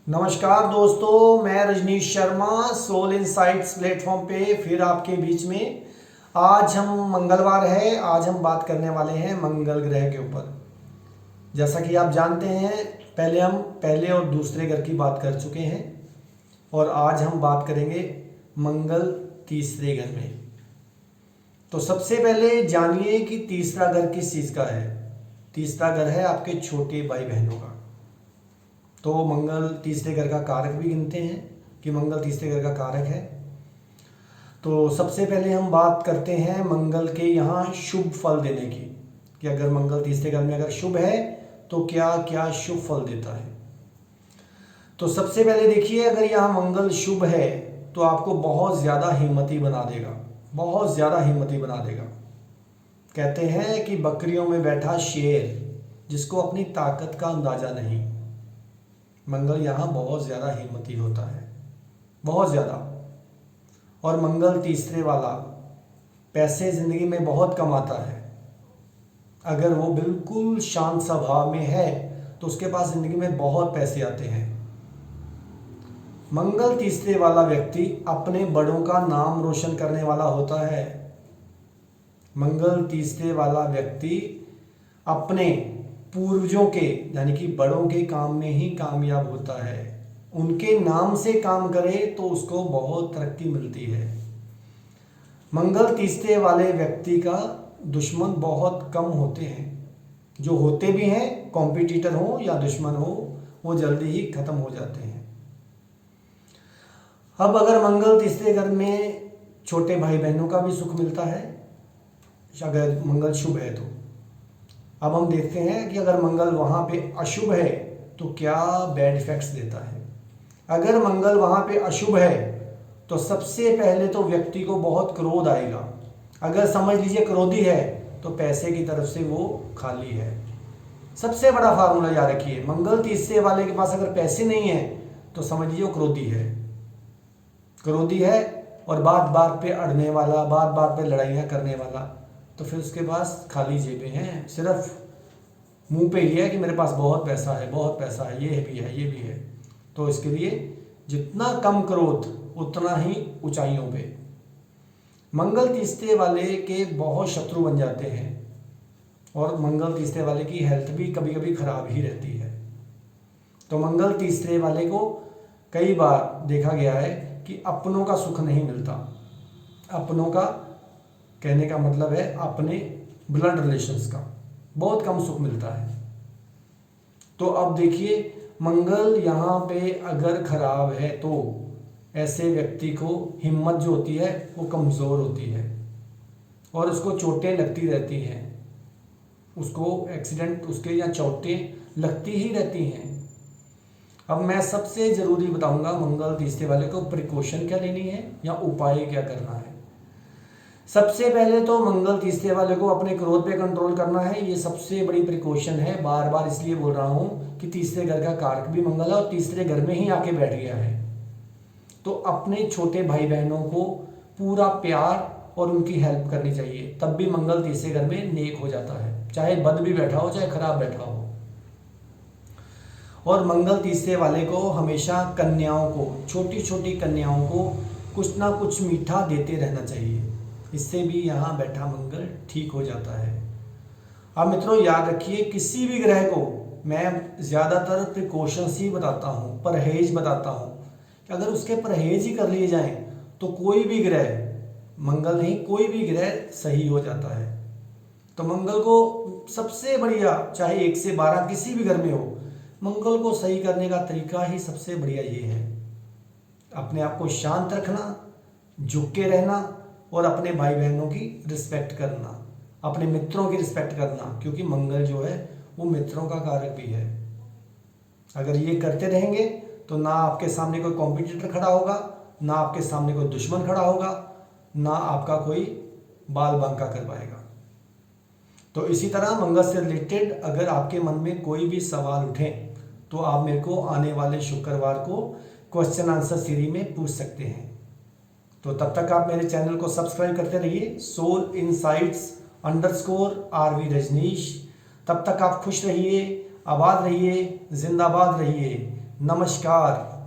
नमस्कार दोस्तों, मैं Rajneesh Sharma soul insights platform पे फिर आपके बीच में। आज हम मंगलवार है, आज हम बात करने वाले हैं मंगल ग्रह के ऊपर। जैसा कि आप जानते हैं, पहले हम पहले और दूसरे घर की बात कर चुके हैं और आज हम बात करेंगे मंगल तीसरे घर में। तो सबसे पहले जानिए कि तीसरा घर किस चीज़ का है। तीसरा घर है आपके छोटे भाई बहनों का। तो मंगल तीसरे घर का कारक भी गिनते हैं कि मंगल तीसरे घर का कारक है। तो सबसे पहले हम बात करते हैं मंगल के यहाँ शुभ फल देने की, कि अगर मंगल तीसरे घर में अगर शुभ है तो क्या क्या शुभ फल देता है। तो सबसे पहले देखिए, अगर यहाँ मंगल शुभ है तो आपको बहुत ज़्यादा हिम्मती बना देगा, बहुत ज़्यादा हिम्मती बना देगा। कहते हैं कि बकरियों में बैठा शेर, जिसको अपनी ताकत का अंदाज़ा नहीं। मंगल यहाँ बहुत ज़्यादा हिम्मती होता है, बहुत ज़्यादा। और मंगल तीसरे वाला पैसे ज़िंदगी में बहुत कमाता है। अगर वो बिल्कुल शांत स्वभाव में है तो उसके पास ज़िंदगी में बहुत पैसे आते हैं। मंगल तीसरे वाला व्यक्ति अपने बड़ों का नाम रोशन करने वाला होता है। मंगल तीसरे वाला व्यक्ति अपने पूर्वजों के यानी कि बड़ों के काम में ही कामयाब होता है। उनके नाम से काम करे तो उसको बहुत तरक्की मिलती है। मंगल तीसरे वाले व्यक्ति का दुश्मन बहुत कम होते हैं। जो होते भी हैं, कॉम्पिटिटर हो या दुश्मन हो, वो जल्दी ही खत्म हो जाते हैं। अब अगर मंगल तीसरे घर में छोटे भाई बहनों का भी सुख मिलता है, अगर मंगल शुभ है तो। अब हम देखते हैं कि अगर मंगल वहाँ पे अशुभ है तो क्या बैड इफेक्ट्स देता है। अगर मंगल वहाँ पे अशुभ है तो सबसे पहले तो व्यक्ति को बहुत क्रोध आएगा। अगर समझ लीजिए क्रोधी है तो पैसे की तरफ से वो खाली है। सबसे बड़ा फार्मूला याद रखिए, मंगल तीसरे वाले के पास अगर पैसे नहीं है तो समझ लीजिए वो क्रोधी है। क्रोधी है और बात बात पे अड़ने वाला, बात बात पे लड़ाइयाँ करने वाला, तो फिर उसके पास खाली जेबें हैं। सिर्फ मुंह पे ही है कि मेरे पास बहुत पैसा है, बहुत पैसा है, ये भी है, ये भी है। तो इसके लिए जितना कम क्रोध उतना ही ऊंचाइयों पे। मंगल तीसरे वाले के बहुत शत्रु बन जाते हैं और मंगल तीसरे वाले की हेल्थ भी कभी कभी खराब ही रहती है। तो मंगल तीसरे वाले को कई बार देखा गया है कि अपनों का सुख नहीं मिलता। अपनों का कहने का मतलब है अपने ब्लड रिलेशंस का बहुत कम सुख मिलता है। तो अब देखिए, मंगल यहाँ पे अगर खराब है तो ऐसे व्यक्ति को हिम्मत जो होती है वो कमज़ोर होती है और उसको चोटें लगती रहती हैं। उसको एक्सीडेंट, उसके या चोटें लगती ही रहती हैं। अब मैं सबसे ज़रूरी बताऊंगा मंगल तीसरे वाले को प्रिकॉशन क्या लेनी है या उपाय क्या करना है। सबसे पहले तो मंगल तीसरे वाले को अपने क्रोध पे कंट्रोल करना है। ये सबसे बड़ी प्रिकॉशन है। बार बार इसलिए बोल रहा हूँ कि तीसरे घर का कारक भी मंगल है और तीसरे घर में ही आके बैठ गया है। तो अपने छोटे भाई बहनों को पूरा प्यार और उनकी हेल्प करनी चाहिए, तब भी मंगल तीसरे घर में नेक हो जाता है, चाहे बद भी बैठा हो चाहे खराब बैठा हो। और मंगल तीसरे वाले को हमेशा कन्याओं को, छोटी छोटी कन्याओं को कुछ ना कुछ मीठा देते रहना चाहिए। इससे भी यहाँ बैठा मंगल ठीक हो जाता है। अब मित्रों याद रखिए, किसी भी ग्रह को मैं ज़्यादातर प्रिकॉशंस ही बताता हूँ, परहेज बताता हूँ कि अगर उसके परहेज ही कर लिए जाएं तो कोई भी ग्रह, मंगल नहीं कोई भी ग्रह सही हो जाता है। तो मंगल को सबसे बढ़िया, चाहे 1 से 12 किसी भी घर में हो, मंगल को सही करने का तरीका ही सबसे बढ़िया ये है, अपने आप को शांत रखना, झुक के रहना और अपने भाई बहनों की रिस्पेक्ट करना, अपने मित्रों की रिस्पेक्ट करना, क्योंकि मंगल जो है वो मित्रों का कारक भी है। अगर ये करते रहेंगे तो ना आपके सामने कोई कॉम्पिटिटर खड़ा होगा, ना आपके सामने कोई दुश्मन खड़ा होगा, ना आपका कोई बाल बांका कर पाएगा। तो इसी तरह मंगल से रिलेटेड अगर आपके मन में कोई भी सवाल उठे तो आप मेरे को आने वाले शुक्रवार को क्वेश्चन आंसर सीरीज में पूछ सकते हैं। तो तब तक आप मेरे चैनल को सब्सक्राइब करते रहिए, सोल इनसाइट्स _RV रजनीश। तब तक आप खुश रहिए, आबाद रहिए, जिंदाबाद रहिए। नमस्कार।